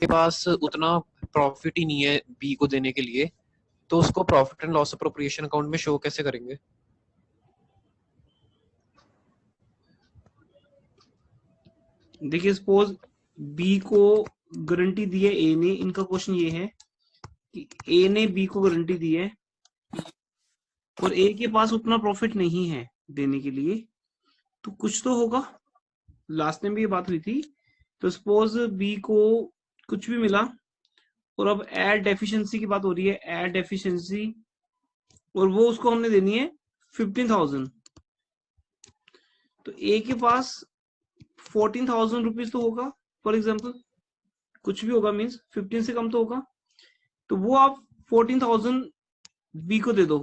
के पास उतना प्रॉफिट ही नहीं है बी को देने के लिए, तो उसको profit and loss appropriation account में शो कैसे करेंगे? देखिए सपोज बी को गारंटी दी है ए ने, इनका क्वेश्चन ये है कि ए ने बी को गारंटी दी है और ए के पास उतना प्रॉफिट नहीं है देने के लिए, तो कुछ तो होगा। लास्ट टाइम भी ये बात हुई थी। तो सपोज बी को कुछ भी मिला और अब एड डेफिशिएंसी की बात हो रही है, एड डेफिशिएंसी, और वो उसको हमने देनी है 15,000। तो ए के पास 14,000 रुपीज तो होगा फॉर एग्जाम्पल, कुछ भी होगा मीन्स 15 से कम तो होगा, तो वो आप 14,000 बी को दे दो,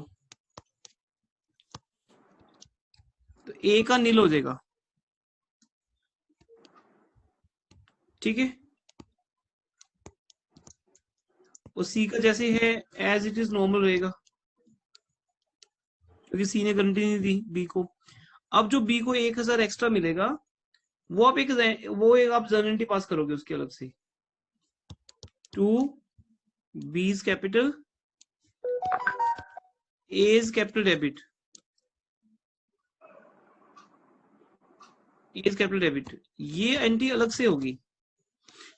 तो ए का नील हो जाएगा। ठीक है, और सी का जैसे है एज इट इज नॉर्मल रहेगा, क्योंकि सी ने गारंटी नहीं दी बी को। अब जो बी को 1,000 एक्स्ट्रा मिलेगा, वो आप एक आप गारंटी पास करोगे उसकी अलग से, to B's capital A's capital debit, A's capital debit, ये एंट्री अलग से होगी,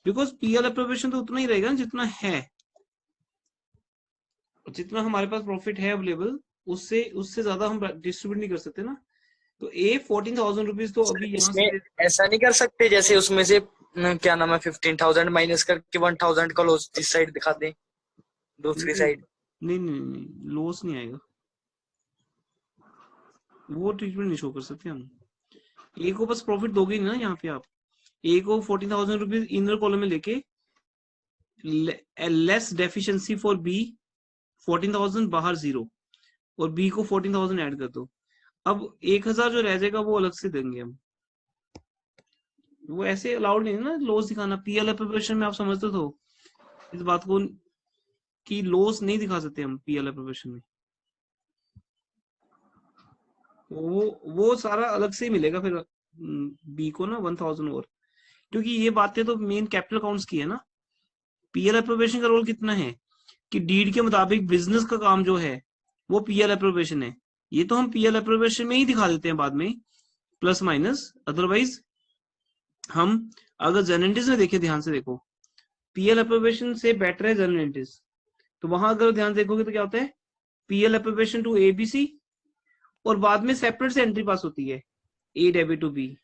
बिकॉज पीएल अप्रोप्रिएशन तो उतना ही रहेगा जितना है, जितना हमारे पास प्रॉफिट है अवेलेबल, उससे उससे ज्यादा हम डिस्ट्रीब्यूट नहीं कर सकते ना। तो ए 14,000 रुपीज तो अभी यहाँ इसमें से ऐसा नहीं कर सकते जैसे उसमें से क्या नाम है 15,000 माइनस करके 1,000 का लॉस इस साइड दिखा दें, दूसरी साइड? नहीं नहीं नहीं, लॉस नहीं आएगा, वो ट्रीटमेंट नहीं शो कर सकते हम। ए को बस प्रॉफिट दोगे नहीं ना यहाँ पे आप, ए को 14,000 रुपीज इनर कॉलम में लेके लेस डेफिशिएंसी फॉर बी 14,000 बाहर जीरो, और बी को 14,000 ऐड कर दो। अब 1,000 जो रह जाएगा वो अलग से देंगे हम, वो ऐसे अलाउड नहीं है ना लॉस दिखाना। पीएल अप्रोप्रिएशन में आप समझते तो इस बात को कि लॉस नहीं दिखा सकते हम पीएल अप्रोप्रिएशन में, वो सारा अलग से ही मिलेगा फिर बी को ना 1,000 और, क्योंकि ये बातें तो मेन कैपिटल अकाउंट्स की है ना। पीएल अप्रोप्रिएशन का रोल कितना है कि डीड के मुताबिक बिजनेस का काम जो है वो पीएल अप्रोप्रिएशन है, ये तो हम पीएल अप्रोप्रिएशन में ही दिखा देते हैं बाद में प्लस माइनस। अदरवाइज हम अगर जर्नलिटीज में देखें, ध्यान से देखो, पीएल अप्रोप्रिएशन से बेटर है जर्नलिटीज, तो वहां अगर ध्यान देखोगे तो क्या होता है, पीएल अप्रोप्रिएशन टू एबीसी, और बाद में सेपरेट से एंट्री पास होती है ए डेबिट टू बी,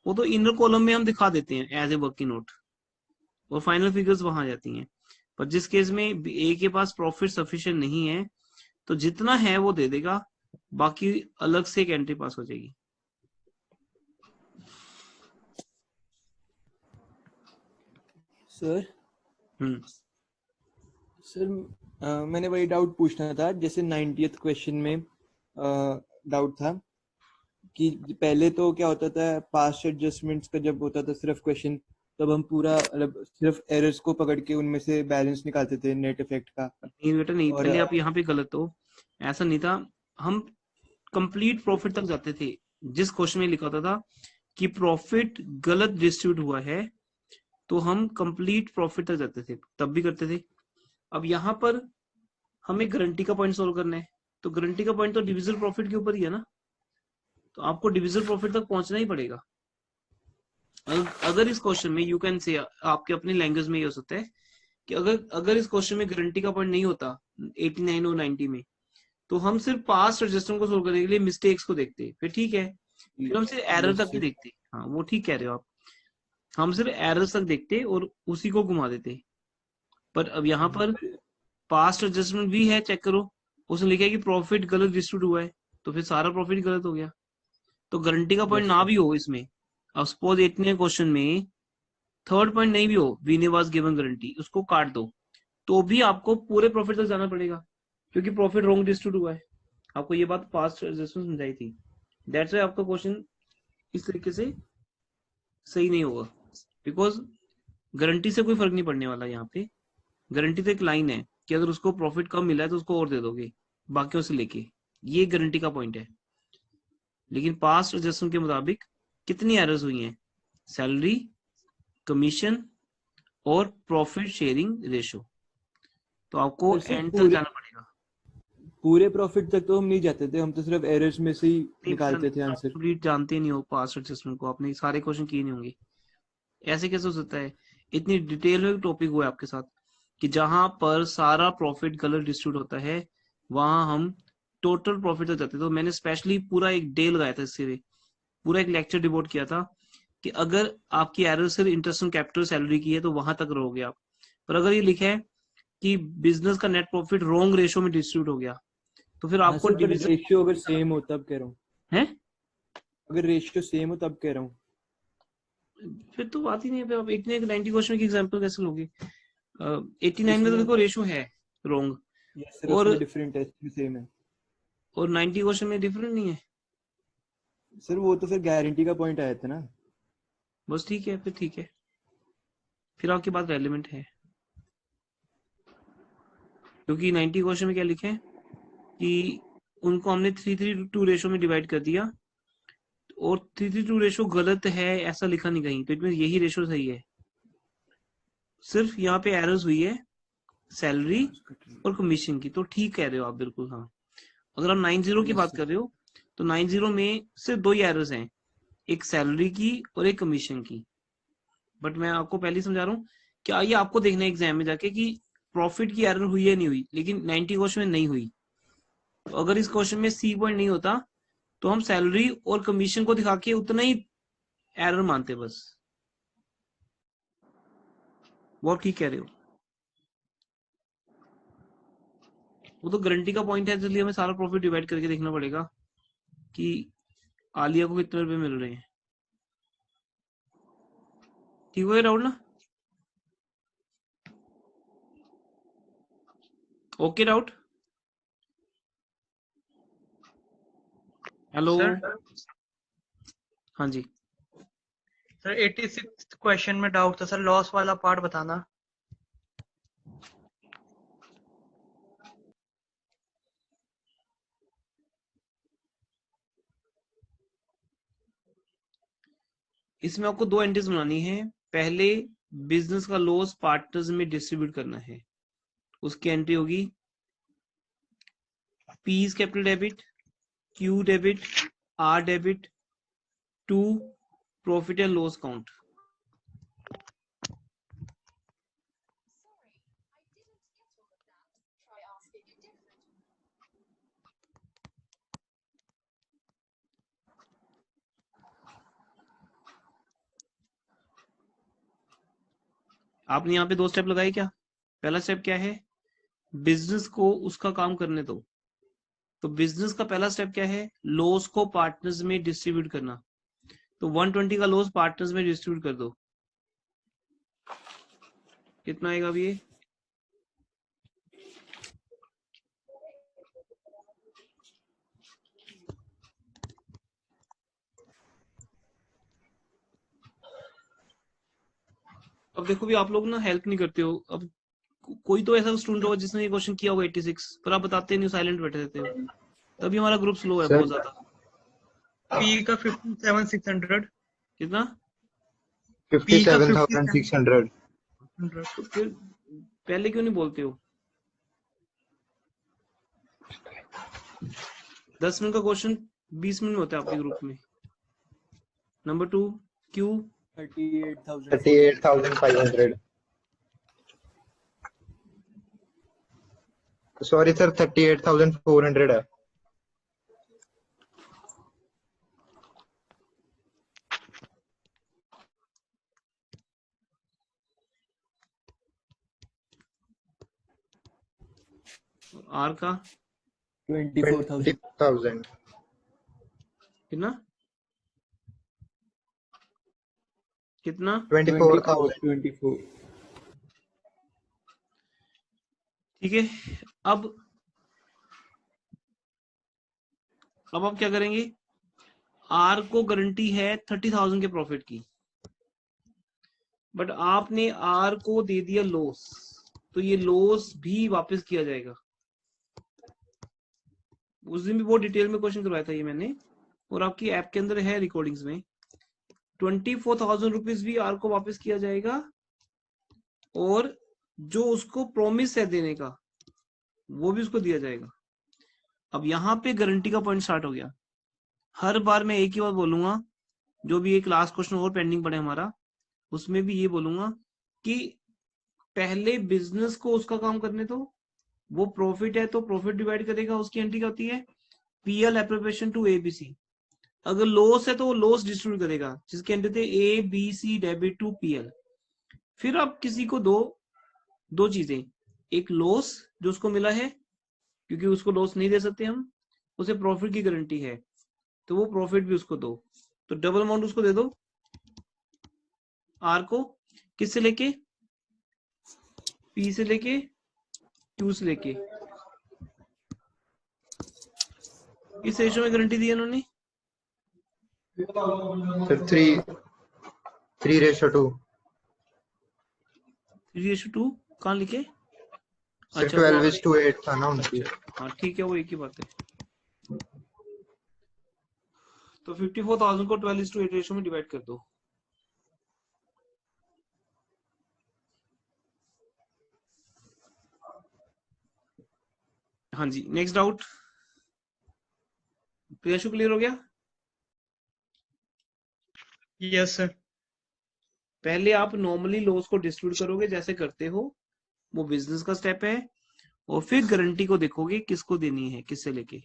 वो तो इनर कॉलम में हम दिखा देते हैं एज ए वर्किंग नोट, और फाइनल फिगर्स वहां जाती हैं। पर जिस केस में ए के पास प्रॉफिट सफिशिएंट नहीं है, तो जितना है वो दे देगा, बाकी अलग से एक एंट्री पास हो जाएगी। सर सर मैंने वही डाउट पूछना था, जैसे 90th क्वेश्चन में डाउट था कि पहले तो क्या होता था, पास्ट एडजस्टमेंट्स का जब होता था सिर्फ क्वेश्चन, तब हम पूरा मतलब सिर्फ एरर्स को पकड़ के उनमें से बैलेंस निकालते थे नेट इफेक्ट का। नहीं बेटा नहीं, और पहले आप यहाँ पे गलत हो, ऐसा नहीं था। हम कंप्लीट प्रॉफिट तक जाते थे। जिस क्वेश्चन में लिखा होता था कि प्रॉफिट गलत डिस्ट्रीब्यूट हुआ है, तो हम कंप्लीट प्रॉफिट तक जाते थे, तब भी करते थे। अब यहाँ पर हमें गारंटी का पॉइंट सोल्व करना है, तो गारंटी का पॉइंट तो डिविजिबल प्रॉफिट के ऊपर ही है ना, तो आपको डिविजिबल प्रॉफिट तक पहुंचना ही पड़ेगा। अगर इस क्वेश्चन में यू कैन से, आपके अपनी लैंग्वेज में ये हो सकता है कि अगर इस क्वेश्चन में गारंटी का पॉइंट नहीं होता 89 और 90 में, तो हम सिर्फ पास्ट एडजस्टमेंट को सोल्व करने के लिए मिस्टेक्स को देखते, फिर ठीक है, फिर हम सिर्फ एरर तक ही देखते। हाँ वो ठीक कह रहे हो आप, हम सिर्फ एरर तक देखते और उसी को घुमा देते। पर अब यहाँ पर पास्ट एडजस्टमेंट भी है, चेक करो, उसने लिखा है कि प्रॉफिट गलत डिस्ट्रीब्यूट हुआ है, तो फिर सारा प्रॉफिट गलत हो गया। तो गारंटी का पॉइंट ना भी हो इसमें, अब सपोज 89 क्वेश्चन में थर्ड पॉइंट नहीं भी हो, वीने वाज गिवन गारंटी, उसको काट दो, तो भी आपको पूरे प्रॉफिट तक जाना पड़ेगा, क्योंकि प्रॉफिट रॉन्ग डिस्ट्रीब्यूट हुआ है। आपको ये बात पास्ट एडजस्टमेंट समझाई थी, दैट्स व्हाई आपका क्वेश्चन इस तरीके से सही नहीं होगा, बिकॉज गारंटी से कोई फर्क नहीं पड़ने वाला। यहाँ पे गारंटी तो एक लाइन है कि अगर उसको प्रॉफिट कम मिला है तो उसको और दे दोगे बाकियों से लेके, ये गारंटी का पॉइंट है। लेकिन पास्ट एडजस्टमेंट के मुताबिक कितनी एरर्स हुई हैं, सैलरी, कमीशन, और प्रॉफिट शेयरिंग रेशो। तो आपको सर, एंड तक जाना पड़ेगा। पूरे प्रॉफिट तक तो हम नहीं जाते थे, हम तो सिर्फ एरर्स में से ही निकालते थे आंसर। कंप्लीट जानते नहीं हो पास्ट एडजस्टमेंट को, आपने सारे क्वेश्चन किए नहीं होंगे। ऐसे कैसे हो सकता है? इतनी डिटेल में टॉपिक हुआ है आपके साथ कि जहां पर सारा प्रॉफिट गलत डिस्ट्रीब्यूट होता है वहां हम टोटल प्रॉफिट तक जाते थे। तो मैंने स्पेशली पूरा एक डे लगाया था इससे, पूरा एक लेक्चर डिवोट किया था कि अगर आपकी एरर सिर्फ इंटरेस्ट ऑन कैपिटल सैलरी की है तो वहां तक रहोगे आप। पर अगर ये लिखा है कि बिजनेस का नेट प्रॉफिट रॉन्ग रेशो में डिस्ट्रीब्यूट हो गया तो फिर आपको डिवीजन रेशियो अगर सेम हो तब कह रहा हूँ, है, अगर रेशियो सेम हो तब कह रहा हूँ। फिर तो बात ही नहीं है। फिर आप इतने 90 क्वेश्चन की एग्जांपल कैसे लोगे? 89 में तो देखो रेशो है रॉन्ग, यस सर, और उसमें डिफरेंट है, इसमें सेम है। और 90 क्वेश्चन में डिफरेंट नहीं है। सर वो तो फिर गारंटी का पॉइंट आया था ना। बस ठीक है, फिर ठीक है, फिर आपकी बात रेलेवेंट है। क्योंकि 90 क्वेश्चन में क्या लिखे हैं कि उनको हमने 3:3:2 रेशो में डिवाइड कर दिया और 3:3:2 रेशो गलत है ऐसा लिखा नहीं कहीं, तो इसमें यही रेशो सही है। सिर्फ यहाँ पे एरर्स हुई है सैलरी और कमीशन की, तो ठीक कह रहे हो आप बिल्कुल। हाँ, अगर आप 90 की बात कर रहे हो तो 90 में सिर्फ 2 ही एरर्स हैं, एक सैलरी की और एक कमीशन की। बट मैं आपको पहले ही समझा रहा हूँ कि आइए आपको देखना है एग्जाम में जाके कि प्रॉफिट की एरर हुई है नहीं हुई, लेकिन 90 क्वेश्चन में नहीं हुई। तो अगर इस क्वेश्चन में सी पॉइंट नहीं होता तो हम सैलरी और कमीशन को दिखा के उतना ही एरर मानते बस। वो आप ठीक कह रहे हो, वो तो गारंटी का पॉइंट है, इसलिए हमें सारा प्रॉफिट डिवाइड करके देखना पड़ेगा कि आलिया को कितने रुपए मिल रहे हैं। ठीक हो गया डाउट ना? Okay doubt? हेलो सर, हाँ जी, सर 86 क्वेश्चन में डाउट था सर, लॉस वाला पार्ट बताना। इसमें आपको 2 एंट्रीज बनानी है। पहले बिजनेस का लॉस पार्टनर्स में डिस्ट्रीब्यूट करना है, उसकी एंट्री होगी P is capital debit, Q debit, R debit to profit and loss count. आपने यहाँ पे 2 स्टेप लगाए क्या? पहला स्टेप क्या है? बिजनेस को उसका काम करने दो। तो बिजनेस का पहला स्टेप क्या है? लॉस को पार्टनर्स में डिस्ट्रीब्यूट करना। तो 120 का लॉस पार्टनर्स में डिस्ट्रीब्यूट कर दो। कितना आएगा अभी ये? अब देखो भी आप लोग ना हेल्प नहीं करते हो। अब कोई तो ऐसा स्टूडेंट होगा जिसने ये क्वेश्चन किया होगा 86, पर आप बताते नहीं, साइलेंट बैठे रहते हो, तभी हमारा ग्रुप स्लो है बहुत ज्यादा। P का 57,600। कितना? 57,600। तो फिर पहले क्यों नहीं बोलते हो? 10 मिनट का क्वेश्चन 20 मिनट में होता है आपके ग्रुप में। Number 2 Q 38,500। सॉरी सर, 38,400 है। आर का 24,000। कितना? कितना? 24,000। ठीक है। अब आप क्या करेंगे? आर को गारंटी है 30,000 के प्रॉफिट की, बट आपने आर को दे दिया लॉस, तो ये लॉस भी वापस किया जाएगा। उस दिन भी बहुत डिटेल में क्वेश्चन करवाया था ये मैंने, और आपकी ऐप के अंदर है रिकॉर्डिंग्स में। 24,000 रुपीज भी आर को वापस किया जाएगा और जो उसको प्रॉमिस है देने का वो भी उसको दिया जाएगा। अब यहाँ पे गारंटी का पॉइंट स्टार्ट हो गया। हर बार मैं एक ही बात बोलूंगा, जो भी एक लास्ट क्वेश्चन और पेंडिंग पड़े हमारा, उसमें भी ये बोलूंगा कि पहले बिजनेस को उसका काम करने दो। वो प्रॉफिट है तो प्रॉफिट डिवाइड करेगा, उसकी एंट्री क्या होती है, पीएल एप्रोप्रिएशन टू एबीसी। अगर लॉस है तो वो लॉस डिस्ट्रीब्यूट करेगा, जिसके एंट्री थे A B C debit to PL. फिर आप किसी को दो चीजें, एक लॉस जो उसको मिला है, क्योंकि उसको लॉस नहीं दे सकते हम, उसे प्रॉफिट की गारंटी है, तो वो प्रॉफिट भी उसको दो। तो डबल अमाउंट उसको दे दो, आर को किससे लेके, पी से लेके, क्यू से लेके। इस रेशियो में गारंटी दी है उन्होंने। सर 3:2 3:2 कहाँ लिखे? सर अच्छा वो 12:8 था ना उनकी। हाँ ठीक है, वो एक ही बात है। तो 54,000 को 12:8 रेशियो में डिवाइड कर दो। हाँ जी, नेक्स्ट डाउट। प्रियांशु क्लियर हो गया? Yes sir. पहले आप नॉर्मली लॉस को डिस्ट्रीब्यूट करोगे जैसे करते हो, वो बिजनेस का स्टेप है, और फिर गारंटी को देखोगे किसको देनी है, किससे लेके।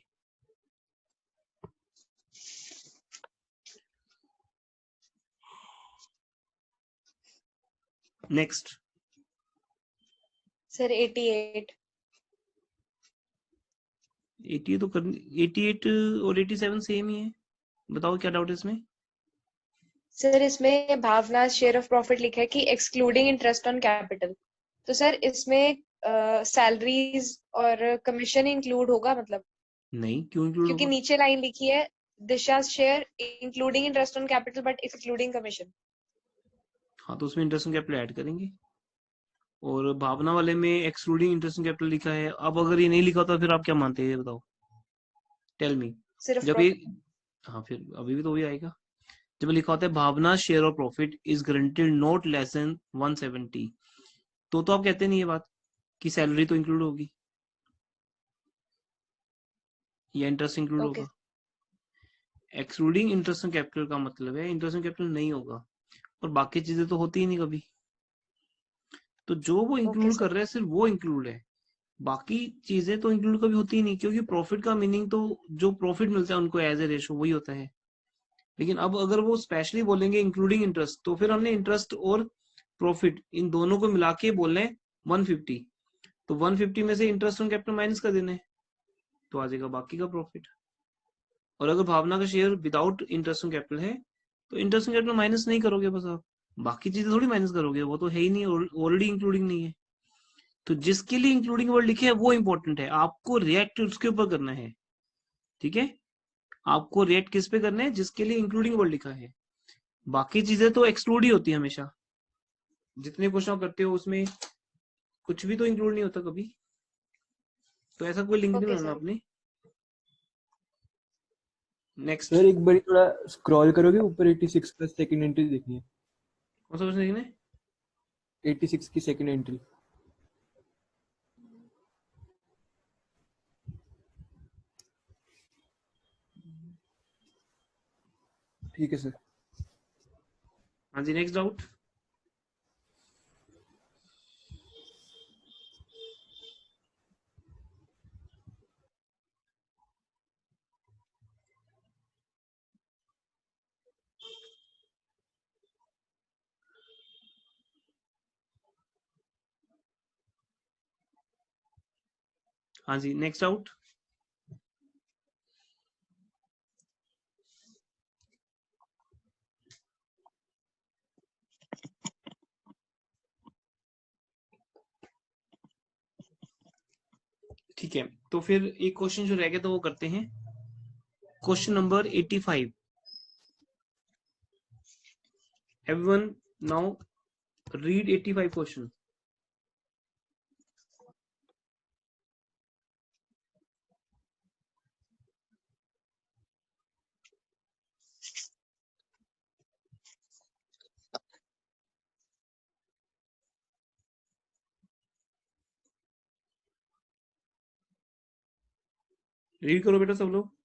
नेक्स्ट। सर 88। 88 तो कर, 88 और 87 सेम ही है। बताओ क्या डाउट है इसमें? सर इसमें भावना शेयर ऑफ प्रॉफिट लिखा है कि एक्सक्लूडिंग इंटरेस्ट ऑन कैपिटल, तो सर इसमें सैलरीज और कमीशन इंक्लूड होगा मतलब? नहीं, क्यों इंक्लूड क्योंकि होगा? नीचे लाइन लिखी है Disha share including interest on capital but excluding commission. हाँ तो उसमें इंटरेस्ट कैपिटल ऐड करेंगे, और भावना वाले में एक्सक्लूडिंग इंटरेस्ट कैपिटल लिखा है। अब अगर ये नहीं लिखा होता फिर आप क्या मानते हैं, ये बताओ, टेल मी। सिर्फ जब ये, प्रॉफिट। हाँ फिर अभी भी तो वही आएगा। जब लिखा होता है Bhavna share of profit is guaranteed not less than 170, तो आप कहते नहीं ये बात कि सैलरी तो इंक्लूड होगी या इंटरेस्ट इंक्लूड ओके। होगा। एक्सक्लूडिंग इंटरेस्ट कैपिटल का मतलब है इंटरेस्ट कैपिटल नहीं होगा, और बाकी चीजें तो होती ही नहीं कभी। तो जो वो ओके इंक्लूड सर। कर रहे हैं सिर्फ वो इंक्लूड है, बाकी चीजें तो इंक्लूड कभी होती ही नहीं, क्योंकि प्रॉफिट का मीनिंग तो जो प्रॉफिट मिलता है उनको एज ए रेशो वही होता है। लेकिन अब अगर वो स्पेशली बोलेंगे इंक्लूडिंग इंटरेस्ट, तो फिर हमने इंटरेस्ट और प्रॉफिट इन दोनों को मिला के बोलना है 150, तो 150 में से इंटरेस्ट ऑन कैपिटल माइनस कर देना है, तो आ जाएगा बाकी का प्रॉफिट। और अगर भावना का share without interest on capital है, तो इंटरेस्ट ऑन कैपिटल माइनस नहीं करोगे बस आप, बाकी चीजें थोड़ी माइनस करोगे, वो तो है ही नहीं, ऑलरेडी इंक्लूडिंग नहीं है। तो जिसके लिए इंक्लूडिंग वर्ड लिखे है वो इंपॉर्टेंट है, आपको रिएक्ट उसके ऊपर करना है। ठीक है, आपको रिएक्ट किस पे करना है, जिसके लिए इंक्लूडिंग वर्ड लिखा है। बाकी चीजें तो एक्सक्लूड ही होती है हमेशा, जितने क्वेश्चन आप करते हो उसमें कुछ भी तो इंक्लूड नहीं होता कभी, तो ऐसा कोई लिंक नहीं ओके बनाना सर। आपने। नेक्स्ट। सर एक बार थोड़ा स्क्रॉल करोगे ऊपर, 86 का सेकंड एंट्री देखनी है। कौन सा क्वेश्चन देखना है? 86 की सेकंड एंट्री। ठीक है सर। हाँ जी, नेक्स्ट डाउट। हाँ जी, नेक्स्ट डाउट। ठीक है, तो फिर एक क्वेश्चन जो रह गया तो वो करते हैं। Question number 85। Everyone now read 85 question. Read करो बेटा सब लोग।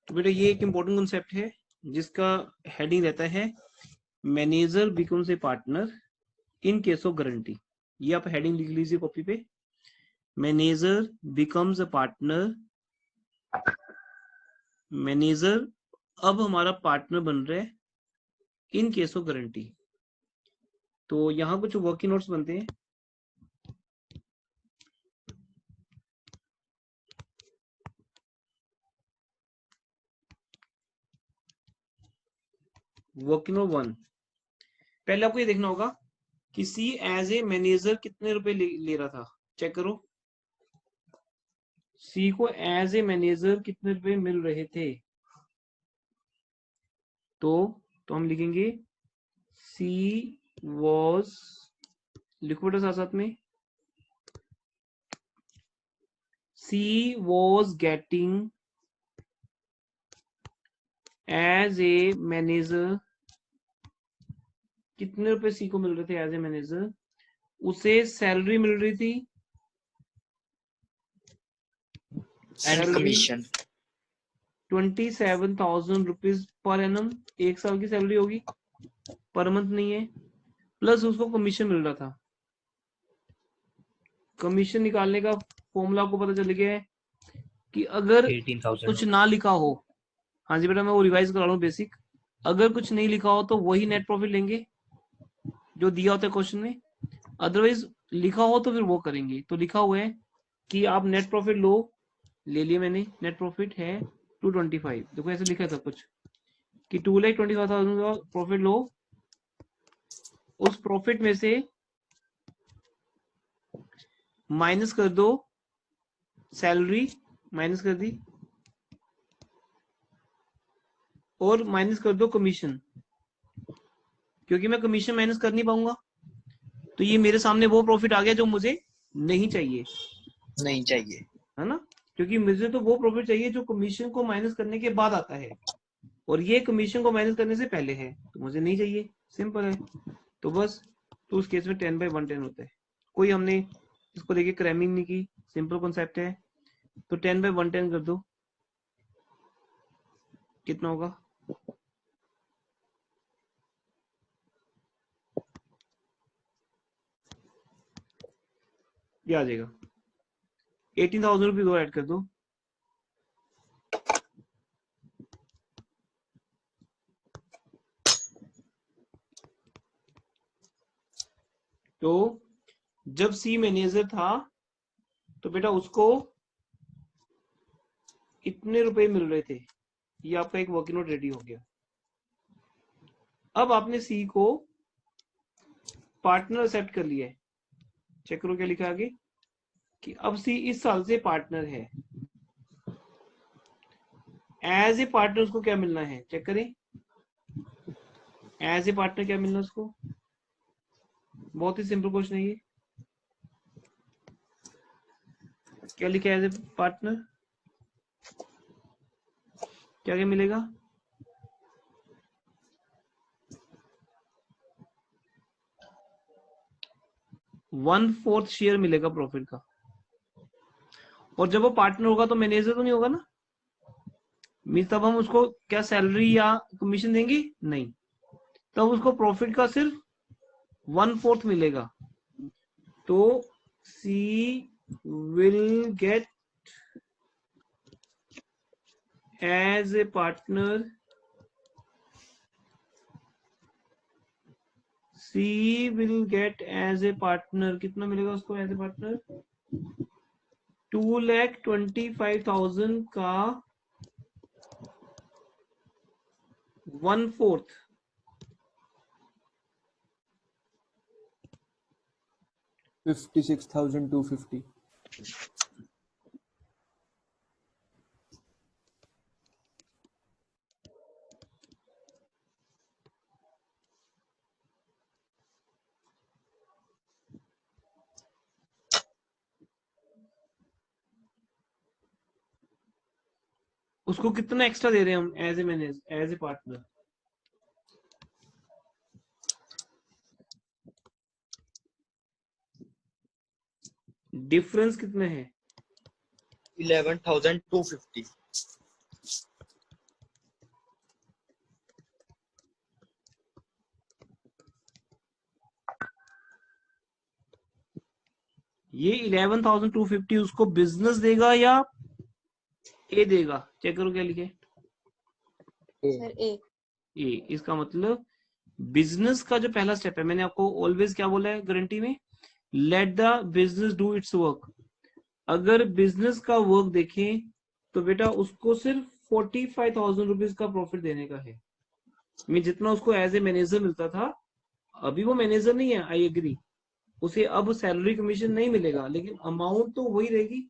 तो बेटा ये एक इम्पोर्टेंट कॉन्सेप्ट है जिसका हेडिंग रहता है manager becomes a partner in case of guarantee. ये आप हेडिंग लिख लीजिए कॉपी पे, manager becomes a partner, manager अब हमारा पार्टनर बन रहा है इन केस ऑफ गारंटी। तो यहाँ कुछ वर्किंग नोट्स बनते हैं। वर्किंग नोट 1, पहले आपको ये देखना होगा कि सी एज ए मैनेजर कितने रुपए ले रहा था। चेक करो सी को एज ए मैनेजर कितने रुपए मिल रहे थे। तो हम लिखेंगे सी वॉज, लिखो बेटा साथ साथ में, she was getting as a manager, कितने रुपए सी को मिल रहे थे एज ए मैनेजर, उसे सैलरी मिल रही थी and commission 27,000 rupees per annum, एक साल की सैलरी होगी, पर मंथ नहीं है, प्लस उसको कमीशन मिल रहा था। कमीशन निकालने का फॉर्मूला आपको पता चल गया है कि अगर 18,000 कुछ ना लिखा हो, हाँ जी बेटा मैं वो रिवाइज करा रहा हूँ बेसिक, अगर कुछ नहीं लिखा हो तो वही नेट प्रॉफिट लेंगे जो दिया होता है क्वेश्चन में, अदरवाइज लिखा हो तो फिर वो करेंगे। तो लिखा हुआ है कि आप नेट प्रॉफिट लो, ले लिया मैंने, नेट प्रॉफिट है 225, देखो ऐसे लिखा था कुछ कि 2,25,000 का प्रॉफिट लो, उस प्रॉफिट में से माइनस कर दो सैलरी, माइनस कर दी, और माइनस कर दो कमीशन, क्योंकि मैं कमीशन माइनस कर नहीं पाऊंगा तो ये मेरे सामने वो प्रॉफिट आ गया जो मुझे नहीं चाहिए, नहीं चाहिए। है ना, क्योंकि मुझे तो वो प्रॉफिट चाहिए जो कमीशन को माइनस करने के बाद आता है, और ये कमीशन को माइनस करने से पहले है, तो मुझे नहीं चाहिए, सिंपल है। तो बस, तो उस केस में 10/110 होता है। कोई हमने इसको लेके क्रैमिंग नहीं की, सिंपल कॉन्सेप्ट है। तो 10/110 कर दो, कितना होगा, ये आ जाएगा 18,000 रुपीज और ऐड कर दो, तो जब सी मैनेजर था तो बेटा उसको कितने रुपए मिल रहे थे, ये आपका एक वर्किंग नोट रेडी हो गया। अब आपने सी को पार्टनर एक्सेप्ट कर लिया है, चेक करो क्या लिखा है आगे कि अब सी इस साल से पार्टनर है, एज ए पार्टनर उसको क्या मिलना है, चेक करें एज ए पार्टनर क्या मिलना है उसको, बहुत ही सिंपल क्वेश्चन है ये। क्या लिखा है एज ए पार्टनर, क्या क्या मिलेगा, 1/4 शेयर मिलेगा प्रॉफिट का। और जब वो पार्टनर होगा तो मैनेजर तो नहीं होगा ना, मीन तब हम उसको क्या सैलरी या कमीशन देंगे? नहीं, तब उसको प्रॉफिट का सिर्फ 1/4 मिलेगा। तो she will get as a partner, she will get as a partner, कितना मिलेगा उसको एज ए पार्टनर? 2,25,000 का 1/4। 56,250। उसको कितना एक्स्ट्रा दे रहे हैं हम as a manage, as a partner? Difference कितने हैं? 11,250। ये 11,250 उसको बिजनेस देगा या ए देगा? चेक करो क्या लिखे। सर ए। ए, इसका मतलब बिजनेस का जो पहला स्टेप है, मैंने आपको ऑलवेज क्या बोला है गारंटी में? Let the business do it's work. अगर बिजनेस का वर्क देखें तो बेटा उसको सिर्फ 45,000 रुपीज का प्रॉफिट देने का है। मैं जितना उसको एज ए मैनेजर मिलता था, अभी वो मैनेजर नहीं है, आई एग्री, उसे अब सैलरी कमीशन नहीं मिलेगा, लेकिन अमाउंट तो वही रहेगी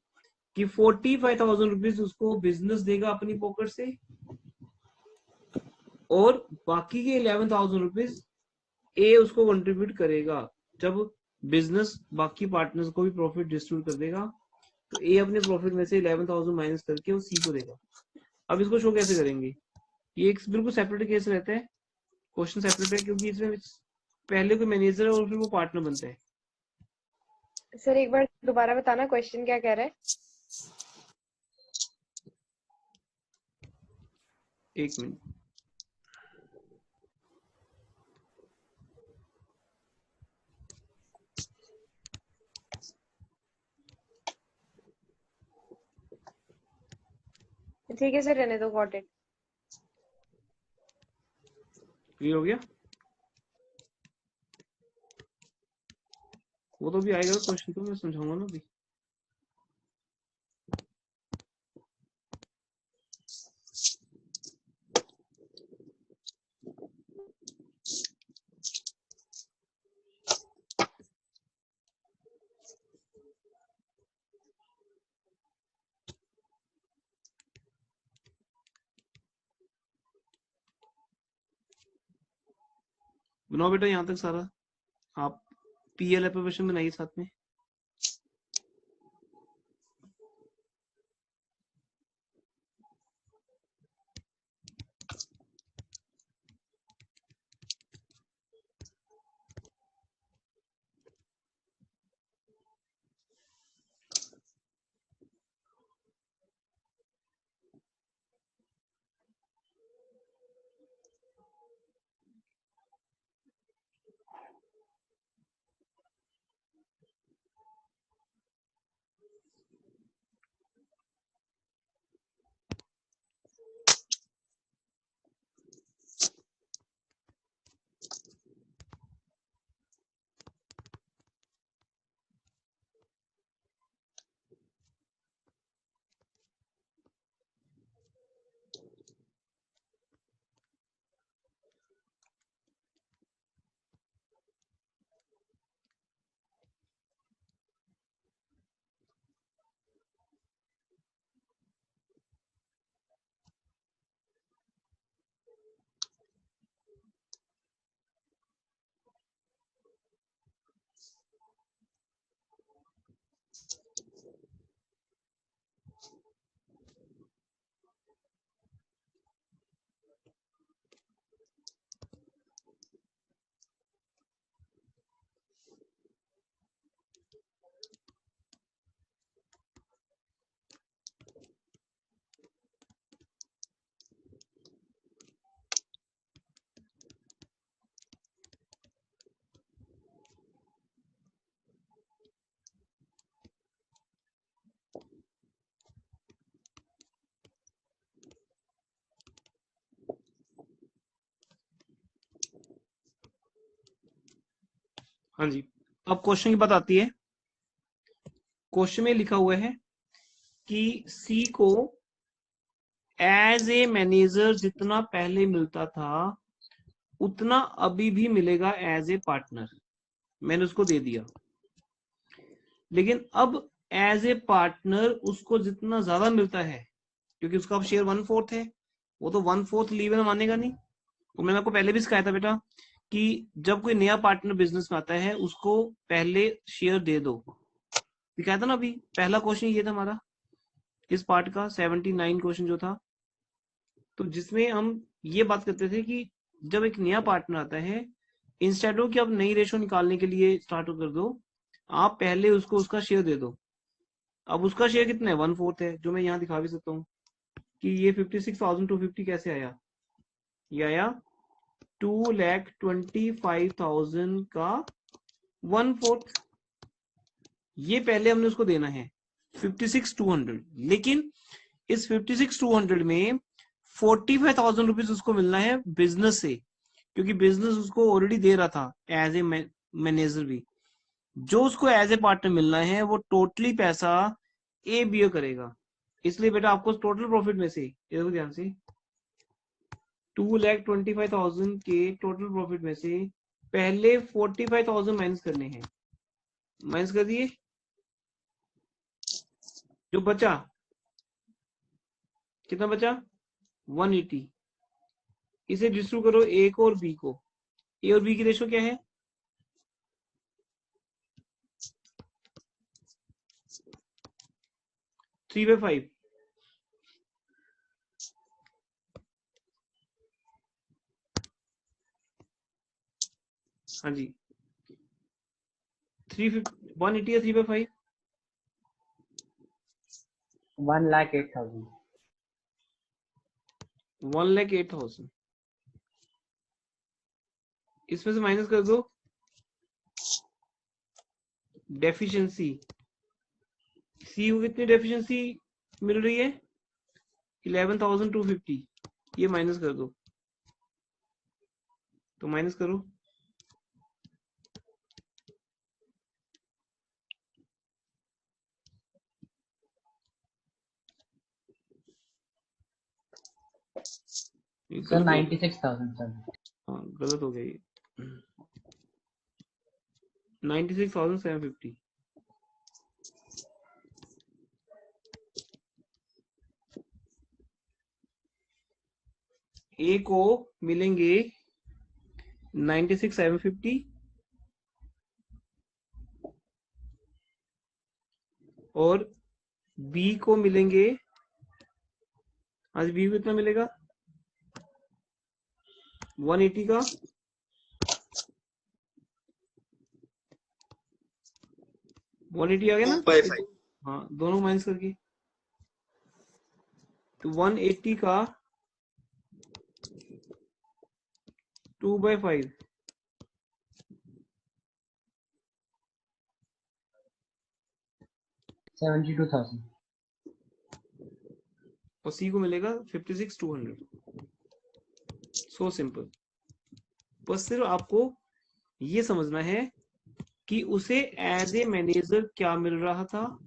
कि 45,000 रुपीज उसको बिजनेस देगा अपनी पॉकेट से, और बाकी के 11,000 रुपीज ए उसको कंट्रीब्यूट करेगा। जब बिजनेस बाकी पार्टनर्स को भी प्रॉफिट डिस्ट्रीब्यूट कर देगा तो ए अपने प्रॉफिट में से 11,000 माइनस करके वो सी को देगा। अब इसको शो कैसे करेंगे? ये एक बिल्कुल सेपरेट केस रहता है, क्वेश्चन सेपरेट है, क्योंकि इसमें पहले कोई मैनेजर है और फिर वो पार्टनर बनता है। सर एक बार दोबारा बताना क्वेश्चन क्या कह रहा है? एक मिनट, ठीक है सर, रहने दो, गॉट इट। क्लियर हो गया? वो तो भी आएगा क्वेश्चन, तो मैं समझाऊंगा ना अभी। बनाओ बेटा यहाँ तक सारा, आप पीएल एप्लीकेशन बनाइए साथ में। हाँ जी, अब क्वेश्चन की बात आती है। क्वेश्चन में लिखा हुआ है कि सी को एज ए मैनेजर जितना पहले मिलता था उतना अभी भी मिलेगा एज ए पार्टनर। मैंने उसको दे दिया, लेकिन अब एज ए पार्टनर उसको जितना ज्यादा मिलता है, क्योंकि उसका अब शेयर 1/4 है, वो तो 1/4 लीवर मानेगा नहीं। तो मैंने आपको पहले भी सिखाया था बेटा कि जब कोई नया पार्टनर बिजनेस में आता है उसको पहले शेयर दे दो। सिखाया था ना अभी, पहला क्वेश्चन ये था हमारा इस पार्ट का 79 क्वेश्चन जो था, तो जिसमें हम ये बात करते थे कि जब एक नया पार्टनर आता है, इंस्टेड ऑफ कि आप नई रेशो निकालने के लिए स्टार्ट कर दो, आप पहले उसको उसका शेयर दे दो। अब उसका शेयर कितना है? 1/4 है, जो मैं यहाँ दिखा भी सकता हूँ कि ये 56,250 कैसे आया। ये आया 2,25,000 का 1/4। ये पहले हमने उसको देना है 56,200, लेकिन इस 56,200 में 45,000 रुपीज उसको मिलना है बिजनेस से, क्योंकि बिजनेस उसको ऑलरेडी दे रहा था एज ए मैनेजर भी। जो उसको एज ए पार्टनर मिलना है वो टोटली पैसा ए बियर करेगा। इसलिए बेटा आपको टोटल प्रॉफिट में से, देखो ध्यान से, 2,25,000 के टोटल प्रॉफिट में से पहले 45,000 माइनस करने हैं। माइनस कर दिए, जो बचा कितना बचा? 180। इसे डिस्ट्रीब्यूट करो ए को और बी को। ए और बी की रेशो क्या है? 3/5। हाँ जी, 180 या 3/5? 1,08,000। 1,08,000। इसमें से माइनस कर दो डेफिशिएंसी। सी को कितनी डेफिशिएंसी मिल रही है? 11,250। ये माइनस कर दो, तो माइनस करो, सर 96,000 सर। हाँ गलत हो गया ये, 96,750। ए को मिलेंगे 96,750 और बी को मिलेंगे, आज बी को कितना मिलेगा? 180 का 180 आ गया ना? 2/5। हाँ दोनों माइनस करके, तो 180 का 2/5 72,000। और सी को मिलेगा 56,200। So simple. बस सिर्फ आपको ये समझना है कि उसे एज ए मैनेजर क्या मिल रहा था,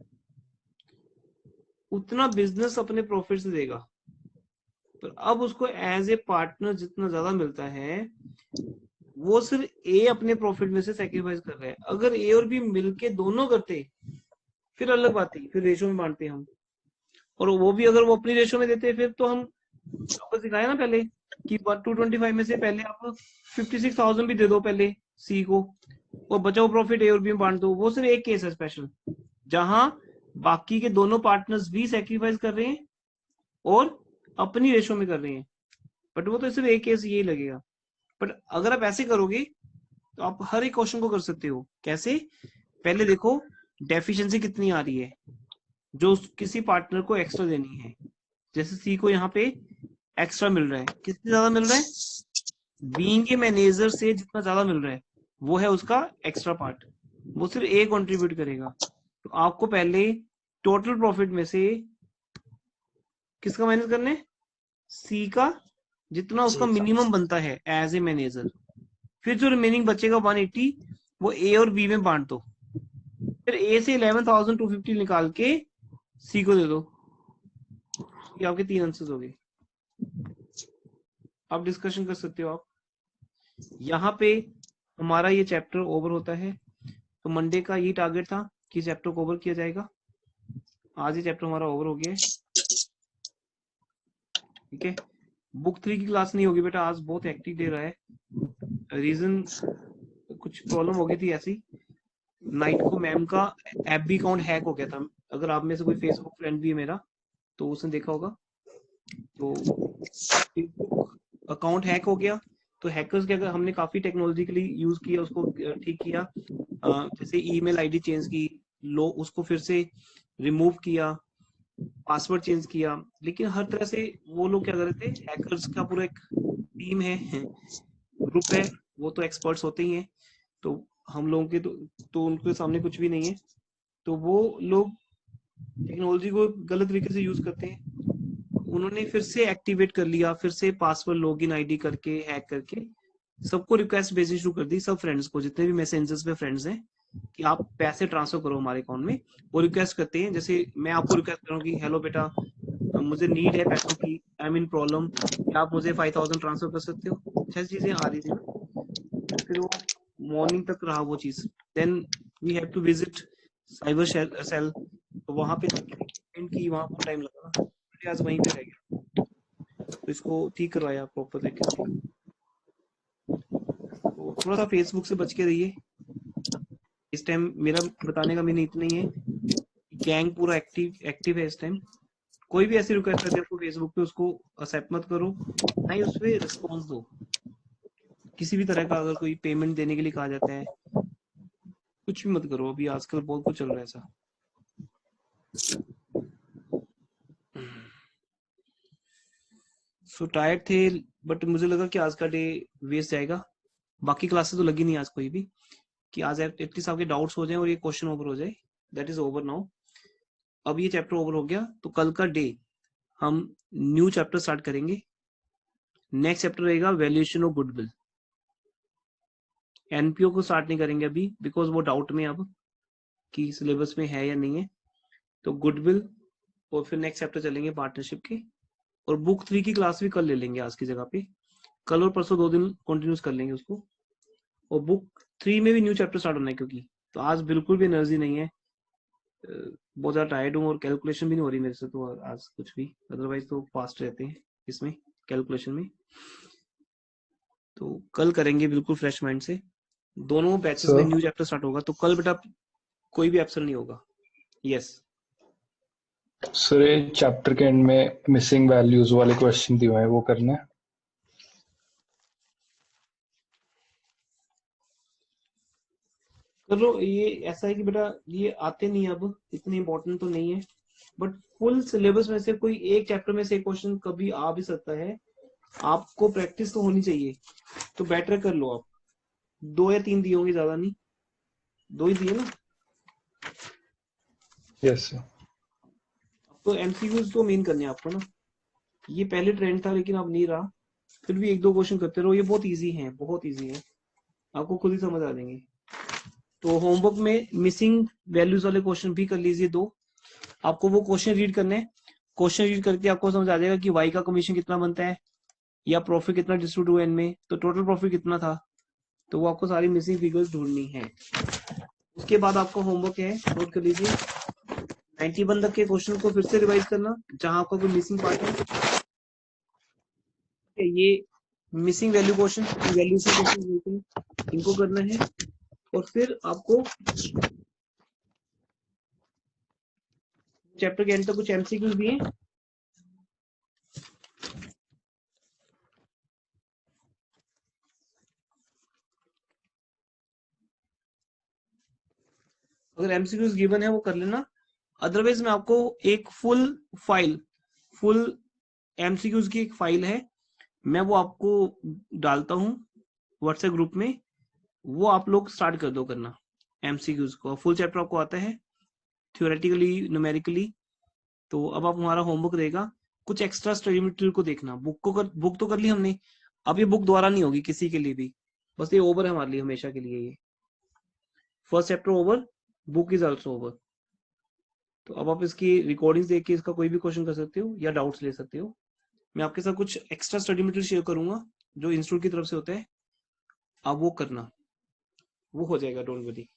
उतना बिजनेस अपने प्रॉफिट से देगा। पर अब उसको एज ए पार्टनर जितना ज्यादा मिलता है वो सिर्फ ए अपने प्रॉफिट में से सैक्रिफाइस कर रहा है। अगर ए और बी मिलके दोनों करते फिर अलग बात है, फिर रेशो में बांटते हम, और वो भी अगर वो अपनी रेशो में देते फिर तो हम आपको सिखाया ना पहले कि 225 में से पहले आप 56,000 भी दे दो पहले सी को, और बचा हुआ प्रॉफिट ए और बी में बांट दो। वो सिर्फ एक केस है स्पेशल, जहां बाकी के दोनों पार्टनर्स भी सैक्रिफाइस कर रहे हैं और अपनी रेशो में कर रहे हैं। बट वो तो सिर्फ एक केस यही लगेगा। बट अगर आप ऐसे करोगे तो आप हर एक क्वेश्चन को कर सकते हो। कैसे? पहले देखो डेफिशिएंसी कितनी आ रही है जो किसी पार्टनर को एक्स्ट्रा देनी है। जैसे सी को यहाँ पे एक्स्ट्रा मिल रहा है, कितनी ज्यादा मिल रहा है? बीइंग ए मैनेजर से जितना ज्यादा मिल रहा है वो है उसका एक्स्ट्रा पार्ट, वो सिर्फ ए कंट्रीब्यूट करेगा। तो आपको पहले टोटल प्रॉफिट में से किसका माइनस करना है? सी का, जितना उसका मिनिमम बनता है एज ए मैनेजर। फिर जो रिमेनिंग बचेगा 180, वो ए और बी में बांट दो, फिर ए से 11,250 निकाल के सी को दे दो। ये आपके 3 आंसर्स हो गए। आप डिस्कशन कर सकते हो। आप यहाँ पे हमारा ये चैप्टर ओवर होता है। तो मंडे का ये टारगेट था कि चैप्टर को ओवर किया जाएगा। आज ये चैप्टर हमारा ओवर हो गया है। ठीक है, बुक 3 की क्लास नहीं होगी बेटा, आज बहुत एक्टिव दे रहा है। रीजन कुछ प्रॉब्लम हो गई थी ऐसी, नाइट को मैम का एफबी अकाउंट हैक हो गया था। अगर आप में से कोई फेसबुक फ्रेंड भी है मेरा तो उसने देखा होगा। तो अकाउंट हैक हो गया, तो हैकर्स के अगर हमने काफी टेक्नोलॉजिकली यूज किया, उसको ठीक किया, जैसे ईमेल आईडी चेंज की, लो उसको फिर से रिमूव किया, पासवर्ड चेंज किया, लेकिन हर तरह से वो लोग क्या कर रहे थे, हैकर्स का पूरा एक टीम है, ग्रुप है, वो तो एक्सपर्ट्स होते ही हैं। तो हम लोगों के तो उनके सामने कुछ भी नहीं है। तो वो लोग टेक्नोलॉजी को गलत तरीके से यूज करते हैं। उन्होंने फिर से एक्टिवेट कर लिया, फिर से पासवर्ड लॉगिन आईडी करके हैक करके सबको रिक्वेस्ट भेजनी शुरू कर दी, सब फ्रेंड्स को, जितने भी मैसेंजर्स पे फ्रेंड्स हैं कि आप पैसे ट्रांसफर करो हमारे अकाउंट में। वो रिक्वेस्ट करते हैं, जैसे मैं आपको रिक्वेस्ट करूँ कि हेलो बेटा मुझे नीड है पैसों की, आई एम इन प्रॉब्लम, क्या आप मुझे 5,000 ट्रांसफर कर सकते हो। ऐसी चीजें आ रही थी। फिर वो मॉर्निंग तक रहा वो चीज। Then we have to visit cyber cell, तो वहां पे की वहां बहुत टाइम लगा ना, आज वहीं पे रह गया। तो इसको ठीक करवाया प्रॉपर तरीके से। तो थोड़ा सा फेसबुक से बच के रहिए इस टाइम। मेरा बताने का मीन इतना ही है, गैंग पूरा एक्टिव है इस टाइम। कोई भी ऐसी रिक्वेस्ट करते आपको फेसबुक पे, उसको एक्सेप्ट मत करो, ना ही उस पर रिस्पॉन्स दो। किसी भी तरह का अगर कोई पेमेंट देने के लिए कहा जाता है, कुछ भी मत करो। अभी आजकल बहुत कुछ चल रहा है ऐसा। सो टायर्ड थे, बट मुझे लगा कि आज का डे वेस्ट जाएगा। बाकी क्लासेस तो लगी नहीं आज कोई भी, कि आज एटलीस्ट आपके डाउट्स हो जाए और ये क्वेश्चन ओवर हो जाए। That is over now. अब ये चैप्टर ओवर हो गया, तो कल का डे हम न्यू चैप्टर स्टार्ट करेंगे। नेक्स्ट चैप्टर रहेगा वैल्यूएशन ऑफ गुडविल। एनपीओ को स्टार्ट नहीं करेंगे अभी, बिकॉज वो डाउट में अब कि सिलेबस में है या नहीं है। तो गुडविल, और फिर नेक्स्ट चैप्टर चलेंगे पार्टनरशिप के। और बुक 3 की क्लास भी कल ले लेंगे आज की जगह पे। कल और परसों 2 दिन कंटिन्यूस कर लेंगे उसको। और बुक 3 में भी न्यू चैप्टर स्टार्ट होना है, क्योंकि तो आज बिल्कुल भी एनर्जी नहीं है, बहुत ज्यादा टायर्ड हूँ, और कैलकुलेशन भी नहीं हो रही मेरे से तो आज कुछ भी। अदरवाइज तो फास्ट रहते हैं इसमें कैलकुलेशन में। तो कल करेंगे बिल्कुल फ्रेश माइंड से। दोनों बैचेस में न्यू चैप्टर स्टार्ट होगा, तो कल बेटा कोई भी एब्सेंट नहीं होगा। यस सर, ये चैप्टर के एंड में मिसिंग वैल्यूज वाले क्वेश्चन दिए हुए हैं, वो करना है। चलो, ये ऐसा है कि बेटा ये आते नहीं अब, इतने इंपॉर्टेंट तो नहीं है, बट फुल सिलेबस में से कोई एक चैप्टर में से क्वेश्चन कभी आ भी सकता है। आपको प्रैक्टिस तो होनी चाहिए, तो बेटर कर लो आप। 2 या 3 दिए होंगे, ज्यादा नहीं, 2 ही दिए ना। Yes sir. तो एमसीक्यूज तो मेन करने हैं आपको ना। ये पहले ट्रेंड था लेकिन अब नहीं रहा। फिर भी 1-2 क्वेश्चन करते रहो, ये बहुत इजी है, बहुत इजी है, आपको खुद ही समझ आ जाएंगे। तो होमवर्क में मिसिंग वैल्यूज वाले क्वेश्चन भी कर लीजिए 2। आपको वो क्वेश्चन रीड करने हैं। क्वेश्चन रीड करके आपको समझ आ जाएगा कि वाई का कमीशन कितना बनता है, या प्रॉफिट कितना डिस्ट्रीब्यूट हुआ इनमें, तो टोटल प्रॉफिट कितना था। तो वो आपको सारी मिसिंग फिगर्स ढूंढनी है। उसके बाद आपका होमवर्क है, नोट कर लीजिए, 91 तक के क्वेश्चन को फिर से रिवाइज करना जहां आपका कोई मिसिंग पार्ट है। ये missing value question, valuation question, इनको करना है। और फिर आपको चैप्टर के एंड तक कुछ एमसीक्यूज भी हैं। अगर एमसीक्यूज गिवन है वो कर लेना, अदरवाइज मैं आपको एक फुल एमसीक्यूज की एक फाइल है, मैं वो आपको डालता हूँ व्हाट्सएप ग्रुप में, वो आप लोग स्टार्ट कर दो करना एमसीक्यूज को। फुल चैप्टर आपको आता है थ्योरेटिकली, न्यूमेरिकली। तो अब आप हमारा होमवर्क रहेगा कुछ एक्स्ट्रा स्टडी मटेरियल को देखना। बुक तो कर ली हमने, अब ये बुक दोबारा नहीं होगी किसी के लिए भी, बस ये ओवर है हमारे लिए हमेशा के लिए ये। First chapter over, book is also over. तो अब आप इसकी रिकॉर्डिंग्स देख के इसका कोई भी क्वेश्चन कर सकते हो या डाउट्स ले सकते हो। मैं आपके साथ कुछ एक्स्ट्रा स्टडी मटेरियल शेयर करूंगा जो इंस्टीट्यूट की तरफ से होता है, आप वो करना, वो हो जाएगा, डोंट वरी।